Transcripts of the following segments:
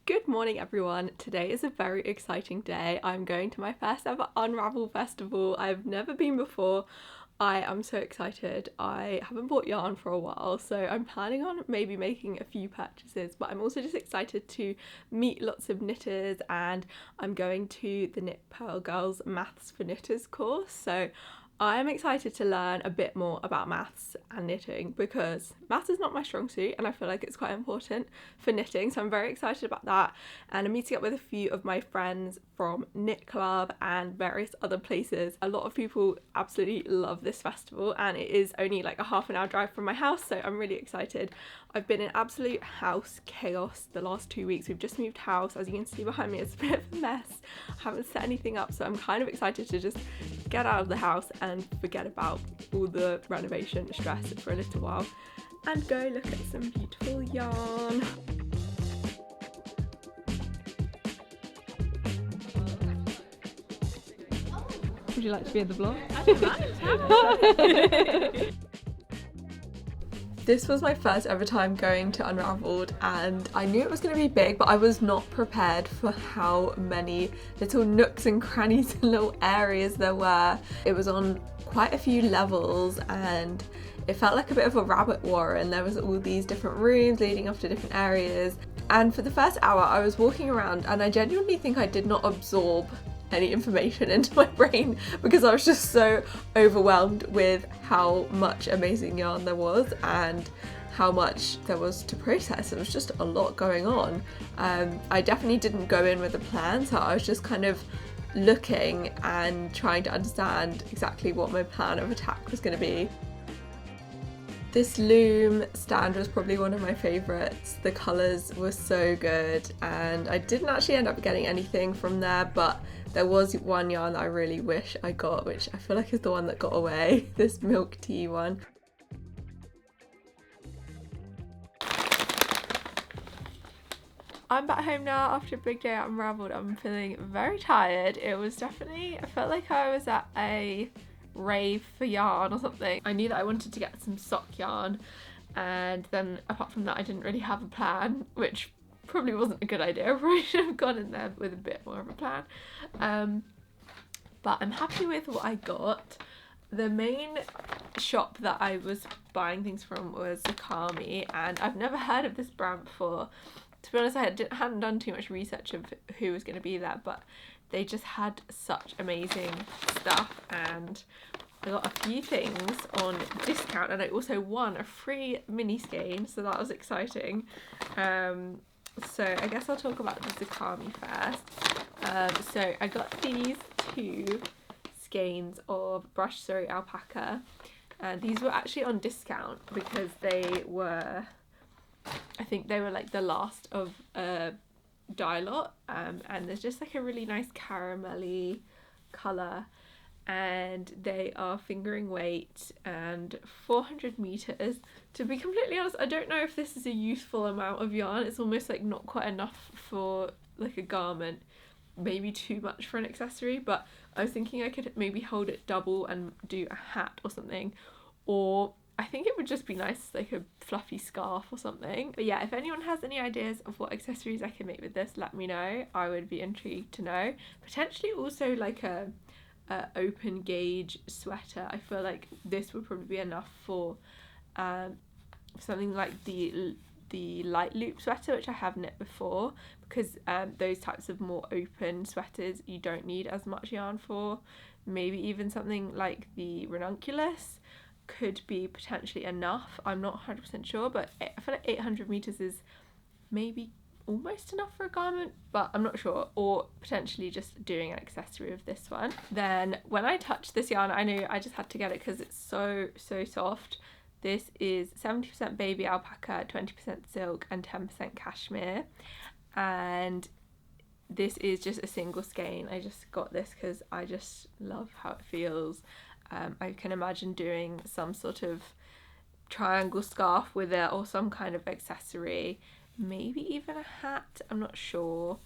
Good morning everyone. Today is a very exciting day. I'm going to my first ever Unravel festival. I've never been before. I am so excited. I haven't bought yarn for a while, so I'm planning on maybe making a few purchases, but I'm also just excited to meet lots of knitters, and I'm going to the Knit Pearl Girls Maths for Knitters course. So I'm excited to learn a bit more about maths and knitting because maths is not my strong suit and I feel like it's quite important for knitting, so I'm very excited about that. And I'm meeting up with a few of my friends from Knit Club and various other places. A lot of people absolutely love this festival and it is only like a half an hour drive from my house, so I'm really excited. I've been in absolute house chaos the last 2 weeks. We've just moved house. As you can see behind me, it's a bit of a mess. I haven't set anything up, so I'm kind of excited to just get out of the house and forget about all the renovation stress for a little while and go look at some beautiful yarn. Would you like to be in the vlog? This was my first ever time going to Unravelled and I knew it was going to be big, but I was not prepared for how many little nooks and crannies and little areas there were. It was on quite a few levels and it felt like a bit of a rabbit warren. There was all these different rooms leading off to different areas, and for the first hour I was walking around and I genuinely think I did not absorb any information into my brain because I was just so overwhelmed with how much amazing yarn there was and how much there was to process. It was just a lot going on. I definitely didn't go in with a plan, so I was just kind of looking and trying to understand exactly what my plan of attack was going to be. This loom stand was probably one of my favourites. The colours were so good and I didn't actually end up getting anything from there, but there was one yarn that I really wish I got, which I feel like is the one that got away, this milk tea one. I'm back home now after a big day at Unravelled. I'm feeling very tired. It was definitely, I felt like I was at a rave for yarn or something. I knew that I wanted to get some sock yarn, and then apart from that I didn't really have a plan, which probably wasn't a good idea. I probably should have gone in there with a bit more of a plan. But I'm happy with what I got. The main shop that I was buying things from was Zakami, and I've never heard of this brand before. To be honest, I hadn't done too much research of who was going to be there, but they just had such amazing stuff and I got a few things on discount, and I also won a free mini skein, so that was exciting. So I guess I'll talk about the Zakami first. So I got these two skeins of brushed Surrey alpaca, and these were actually on discount because they were, I think they were like the last of a dye lot, and there's just like a really nice caramelly colour, and they are fingering weight and 400 meters. To be completely honest, I don't know if this is a useful amount of yarn. It's almost like not quite enough for like a garment, maybe too much for an accessory, but I was thinking I could maybe hold it double and do a hat or something, or I think it would just be nice like a fluffy scarf or something. But yeah, if anyone has any ideas of what accessories I can make with this, let me know. I would be intrigued to know. Potentially also like a open gauge sweater. I feel like this would probably be enough for something like the light loop sweater, which I have knit before, because those types of more open sweaters you don't need as much yarn for. Maybe even something like the ranunculus could be potentially enough. I'm not 100% sure, but I feel like 800 meters is maybe almost enough for a garment, but I'm not sure. Or potentially just doing an accessory of this one. Then when I touched this yarn, I knew I just had to get it because it's so soft. This is 70% baby alpaca, 20% silk and 10% cashmere, and this is just a single skein. I just got this because I just love how it feels. I can imagine doing some sort of triangle scarf with it or some kind of accessory, maybe even a hat, I'm not sure.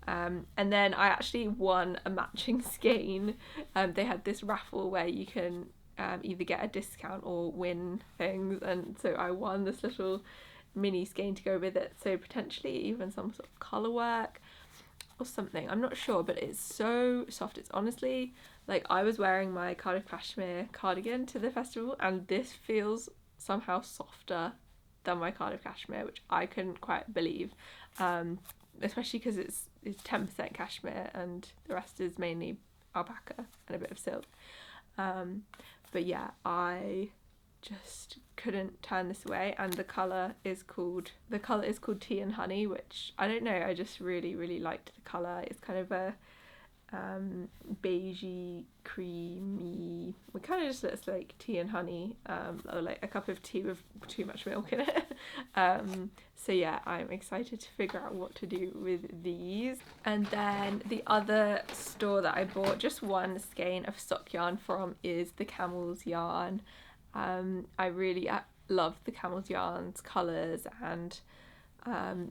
And then I actually won a matching skein. They had this raffle where you can either get a discount or win things, and so I won this little mini skein to go with it, so potentially even some sort of colour work or something. I'm not sure, but it's so soft. It's honestly like I was wearing my Cardiff Cashmere cardigan to the festival, and this feels somehow softer than my Cardiff Cashmere, which I couldn't quite believe, especially because it's 10% cashmere and the rest is mainly alpaca and a bit of silk. But yeah, I just couldn't turn this away, and the colour is called Tea and Honey, which I don't know, I just really liked the colour. It's kind of a beigey, creamy, it kind of just looks like tea and honey, or like a cup of tea with too much milk in it. So yeah, I'm excited to figure out what to do with these. And then the other store that I bought just one skein of sock yarn from is the Camel's Yarn. I really love the Camel's Yarn's colours, and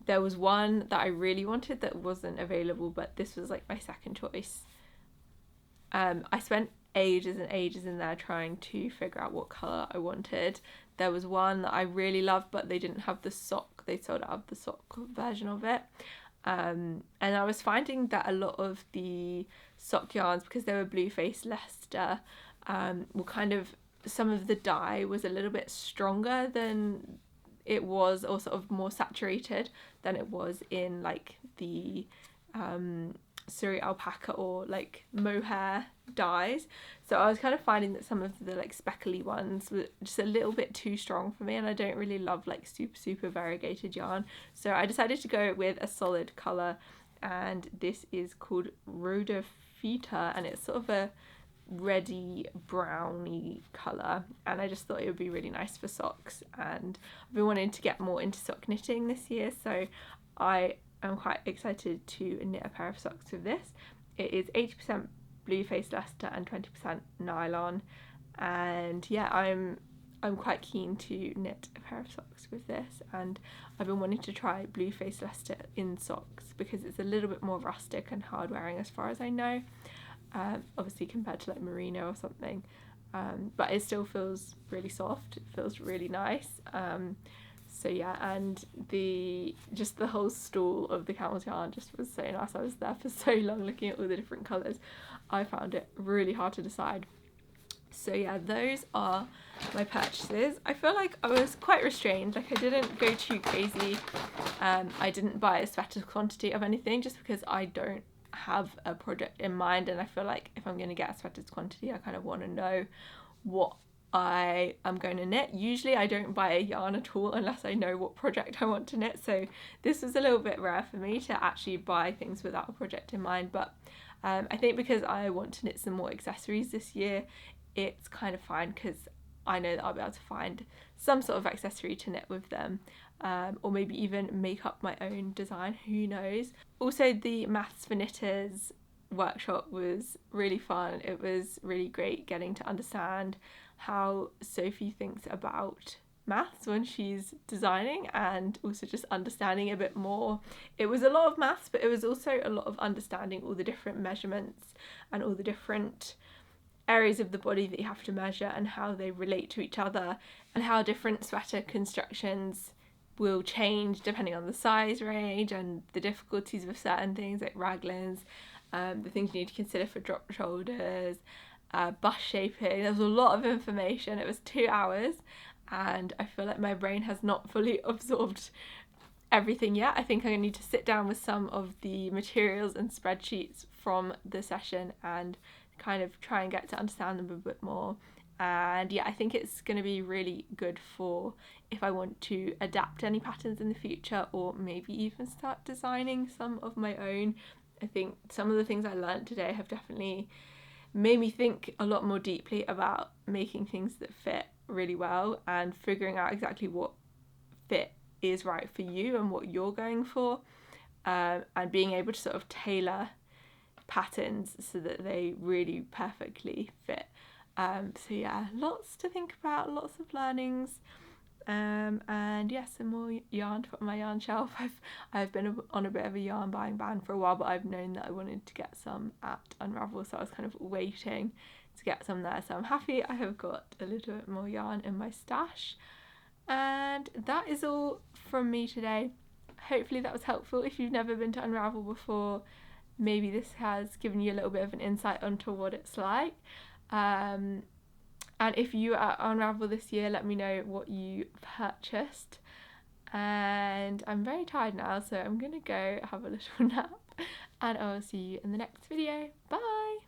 there was one that I really wanted that wasn't available, but this was like my second choice. I spent ages and ages in there trying to figure out what colour I wanted. There was one that I really loved, but they didn't have the sock. They sold out of the sock version of it. And I was finding that a lot of the sock yarns, because they were Blueface Leicester, were kind of, some of the dye was a little bit stronger than it was, or sort of more saturated than it was in like the Surrey alpaca or like mohair dyes. So I was kind of finding that some of the like speckly ones were just a little bit too strong for me, and I don't really love like super variegated yarn. So I decided to go with a solid colour, and this is called Rhoda Feta, and it's sort of a reddy browny colour, and I just thought it would be really nice for socks, and I've been wanting to get more into sock knitting this year, so I am quite excited to knit a pair of socks with this. It is 80% Blueface Leicester and 20% nylon, and yeah, I'm quite keen to knit a pair of socks with this, and I've been wanting to try Blueface Leicester in socks because it's a little bit more rustic and hard wearing as far as I know. Obviously compared to like merino or something, but it still feels really soft. It feels really nice. So yeah, and the whole stall of the Camel's Yarn just was so nice. I was there for so long looking at all the different colours. I found it really hard to decide. So yeah, those are my purchases. I feel like I was quite restrained, like I didn't go too crazy. I didn't buy a sweater quantity of anything just because I don't have a project in mind, and I feel like if I'm going to get a sweaters quantity, I kind of want to know what I am going to knit. Usually I don't buy a yarn at all unless I know what project I want to knit, so this was a little bit rare for me to actually buy things without a project in mind, but I think because I want to knit some more accessories this year, it's kind of fine because I know that I'll be able to find some sort of accessory to knit with them, or maybe even make up my own design, who knows. Also, the Maths for Knitters workshop was really fun. It was really great getting to understand how Sophie thinks about maths when she's designing, and also just understanding a bit more. It was a lot of maths, but it was also a lot of understanding all the different measurements and all the different areas of the body that you have to measure and how they relate to each other, and how different sweater constructions will change depending on the size range and the difficulties with certain things like raglans, the things you need to consider for drop shoulders, bust shaping. There was a lot of information. It was 2 hours, and I feel like my brain has not fully absorbed everything yet. I think I'm going to need to sit down with some of the materials and spreadsheets from the session and kind of try and get to understand them a bit more. And yeah, I think it's going to be really good for if I want to adapt any patterns in the future, or maybe even start designing some of my own. I think some of the things I learned today have definitely made me think a lot more deeply about making things that fit really well and figuring out exactly what fit is right for you and what you're going for, and being able to sort of tailor patterns so that they really perfectly fit. So yeah, lots to think about, lots of learnings, and yeah, some more yarn to put on my yarn shelf. I've been on a bit of a yarn buying ban for a while, but I've known that I wanted to get some at Unravel, so I was kind of waiting to get some there. So I'm happy I have got a little bit more yarn in my stash. And that is all from me today. Hopefully that was helpful. If you've never been to Unravel before, maybe this has given you a little bit of an insight onto what it's like. And if you are at Unravel this year, let me know what you purchased. And I'm very tired now, so I'm gonna go have a little nap, and I'll see you in the next video. Bye!